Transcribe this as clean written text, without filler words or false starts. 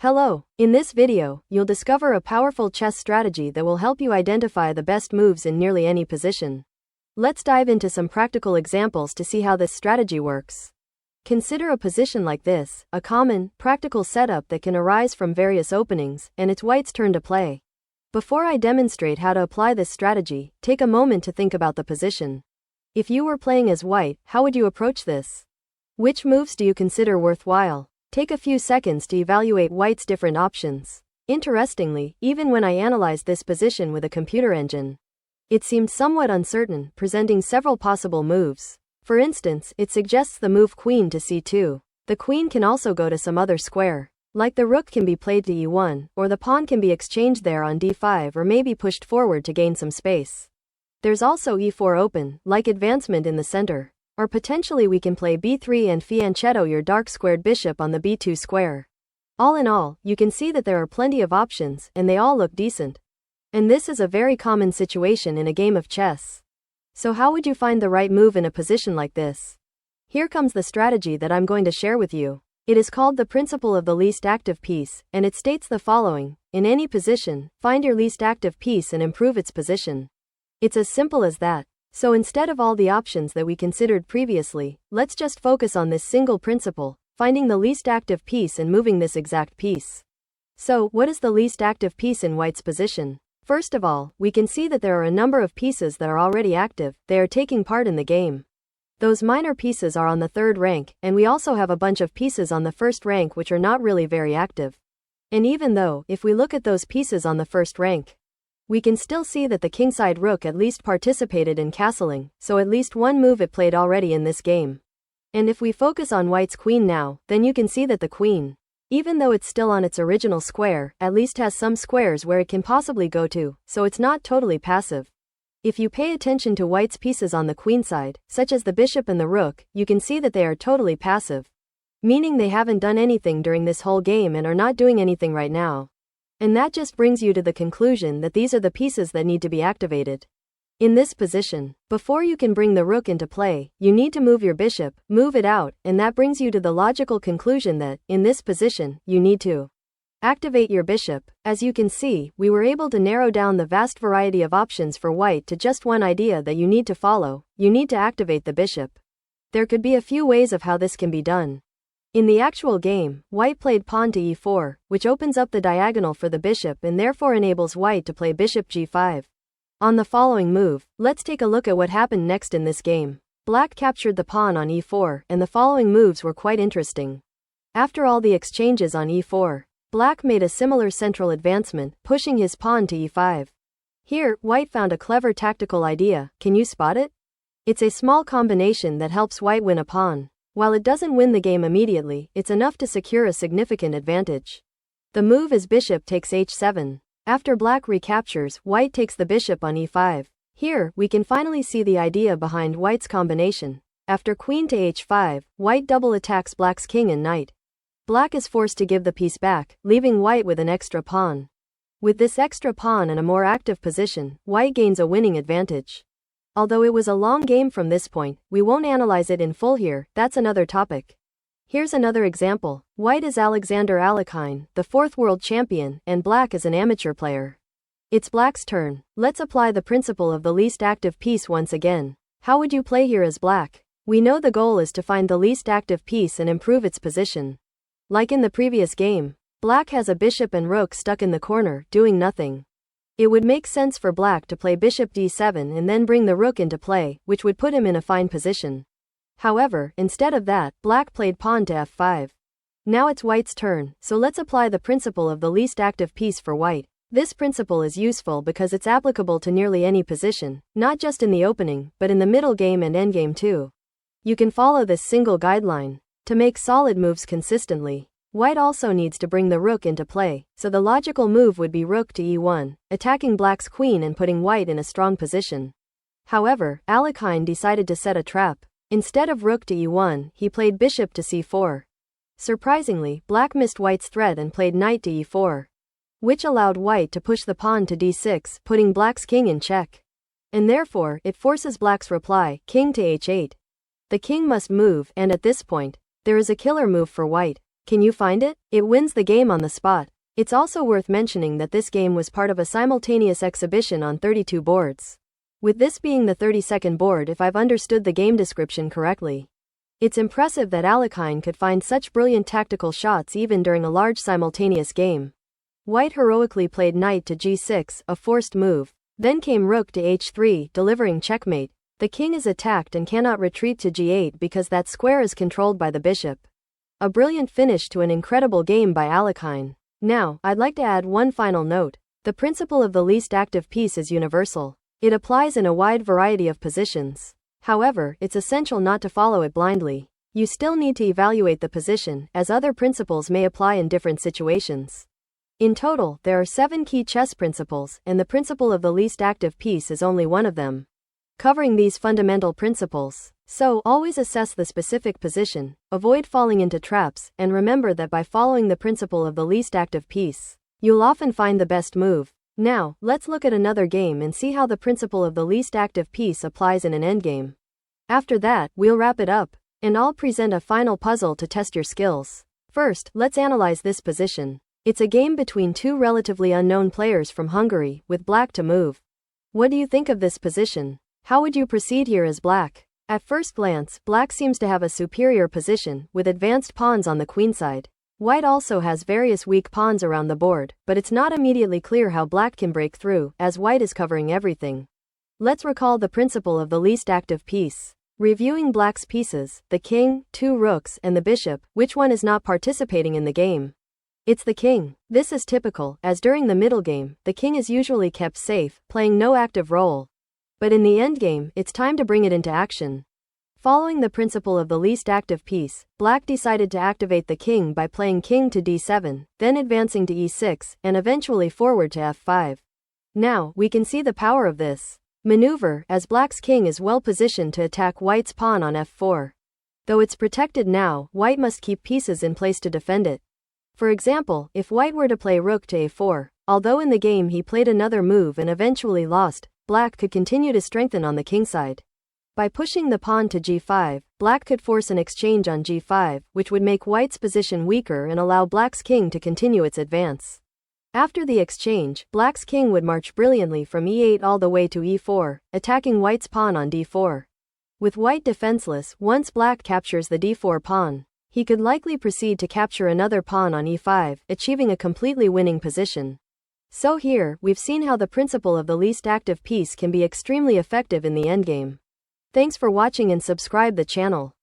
Hello, in this video, you'll discover a powerful chess strategy that will help you identify the best moves in nearly any position. Let's dive into some practical examples to see how this strategy works. Consider a position like this, a common, practical setup that can arise from various openings, and it's white's turn to play. Before I demonstrate how to apply this strategy, take a moment to think about the position. If you were playing as white, how would you approach this? Which moves do you consider worthwhile? Take a few seconds to evaluate white's different options. Interestingly, even when I analyzed this position with a computer engine, it seemed somewhat uncertain, presenting several possible moves. For instance, it suggests the move queen to c2. The queen can also go to some other square. Like the rook can be played to e1, or the pawn can be exchanged there on d5 or maybe pushed forward to gain some space. There's also e4 open, like advancement in the center. Or potentially we can play b3 and fianchetto your dark squared bishop on the b2 square. All in all, you can see that there are plenty of options, and they all look decent. And this is a very common situation in a game of chess. So how would you find the right move in a position like this? Here comes the strategy that I'm going to share with you. It is called the principle of the least active piece, and it states the following: in any position, find your least active piece and improve its position. It's as simple as that. So instead of all the options that we considered previously, let's just focus on this single principle, finding the least active piece and moving this exact piece. So, what is the least active piece in white's position? First of all, we can see that there are a number of pieces that are already active, they are taking part in the game. Those minor pieces are on the third rank, and we also have a bunch of pieces on the first rank which are not really very active. And even though, if we look at those pieces on the first rank, we can still see that the kingside rook at least participated in castling, so at least one move it played already in this game. And if we focus on white's queen now, then you can see that the queen, even though it's still on its original square, at least has some squares where it can possibly go to, so it's not totally passive. If you pay attention to white's pieces on the queen side, such as the bishop and the rook, you can see that they are totally passive. Meaning they haven't done anything during this whole game and are not doing anything right now. And that just brings you to the conclusion that these are the pieces that need to be activated. In this position, before you can bring the rook into play, you need to move your bishop, move it out, and that brings you to the logical conclusion that, in this position, you need to activate your bishop. As you can see, we were able to narrow down the vast variety of options for white to just one idea that you need to follow: you need to activate the bishop. There could be a few ways of how this can be done. In the actual game, white played pawn to e4, which opens up the diagonal for the bishop and therefore enables white to play bishop g5. On the following move, let's take a look at what happened next in this game. Black captured the pawn on e4, and the following moves were quite interesting. After all the exchanges on e4, black made a similar central advancement, pushing his pawn to e5. Here, white found a clever tactical idea. Can you spot it? It's a small combination that helps white win a pawn. While it doesn't win the game immediately, it's enough to secure a significant advantage. The move is bishop takes h7. After black recaptures, white takes the bishop on e5. Here, we can finally see the idea behind white's combination. After queen to h5, white double attacks black's king and knight. Black is forced to give the piece back, leaving white with an extra pawn. With this extra pawn and a more active position, white gains a winning advantage. Although it was a long game from this point, we won't analyze it in full here, that's another topic. Here's another example. White is Alexander Alekhine, the 4th world champion, and black is an amateur player. It's black's turn. Let's apply the principle of the least active piece once again. How would you play here as black? We know the goal is to find the least active piece and improve its position. Like in the previous game, black has a bishop and rook stuck in the corner, doing nothing. It would make sense for black to play bishop d7 and then bring the rook into play, which would put him in a fine position. However, instead of that, black played pawn to f5. Now it's white's turn, so let's apply the principle of the least active piece for white. This principle is useful because it's applicable to nearly any position, not just in the opening, but in the middle game and endgame too. You can follow this single guideline to make solid moves consistently. White also needs to bring the rook into play, so the logical move would be rook to e1, attacking black's queen and putting white in a strong position. However, Alekhine decided to set a trap. Instead of rook to e1, he played bishop to c4. Surprisingly, black missed white's threat and played knight to e4, which allowed white to push the pawn to d6, putting black's king in check. And therefore, it forces black's reply, king to h8. The king must move, and at this point, there is a killer move for white. Can you find it? It wins the game on the spot. It's also worth mentioning that this game was part of a simultaneous exhibition on 32 boards. With this being the 32nd board if I've understood the game description correctly. It's impressive that Alekhine could find such brilliant tactical shots even during a large simultaneous game. White heroically played knight to g6, a forced move. Then came rook to h3, delivering checkmate. The king is attacked and cannot retreat to g8 because that square is controlled by the bishop. A brilliant finish to an incredible game by Alekhine. Now, I'd like to add one final note. The principle of the least active piece is universal. It applies in a wide variety of positions. However, it's essential not to follow it blindly. You still need to evaluate the position, as other principles may apply in different situations. In total, there are 7 key chess principles, and the principle of the least active piece is only one of them. Covering these fundamental principles. So, always assess the specific position, avoid falling into traps, and remember that by following the principle of the least active piece, you'll often find the best move. Now, let's look at another game and see how the principle of the least active piece applies in an endgame. After that, we'll wrap it up, and I'll present a final puzzle to test your skills. First, let's analyze this position. It's a game between two relatively unknown players from Hungary, with black to move. What do you think of this position? How would you proceed here as black? At first glance, black seems to have a superior position, with advanced pawns on the queenside. White also has various weak pawns around the board, but it's not immediately clear how black can break through, as white is covering everything. Let's recall the principle of the least active piece. Reviewing black's pieces, the king, 2 rooks, and the bishop, which one is not participating in the game? It's the king. This is typical, as during the middle game, the king is usually kept safe, playing no active role. But in the endgame, it's time to bring it into action. Following the principle of the least active piece, black decided to activate the king by playing king to d7, then advancing to e6, and eventually forward to f5. Now, we can see the power of this maneuver, as black's king is well positioned to attack white's pawn on f4. Though it's protected now, white must keep pieces in place to defend it. For example, if white were to play rook to a4, although in the game he played another move and eventually lost, black could continue to strengthen on the kingside. By pushing the pawn to g5, black could force an exchange on g5, which would make white's position weaker and allow black's king to continue its advance. After the exchange, black's king would march brilliantly from e8 all the way to e4, attacking white's pawn on d4. With white defenseless, once black captures the d4 pawn, he could likely proceed to capture another pawn on e5, achieving a completely winning position. So here, we've seen how the principle of the least active piece can be extremely effective in the endgame. Thanks for watching and subscribe the channel.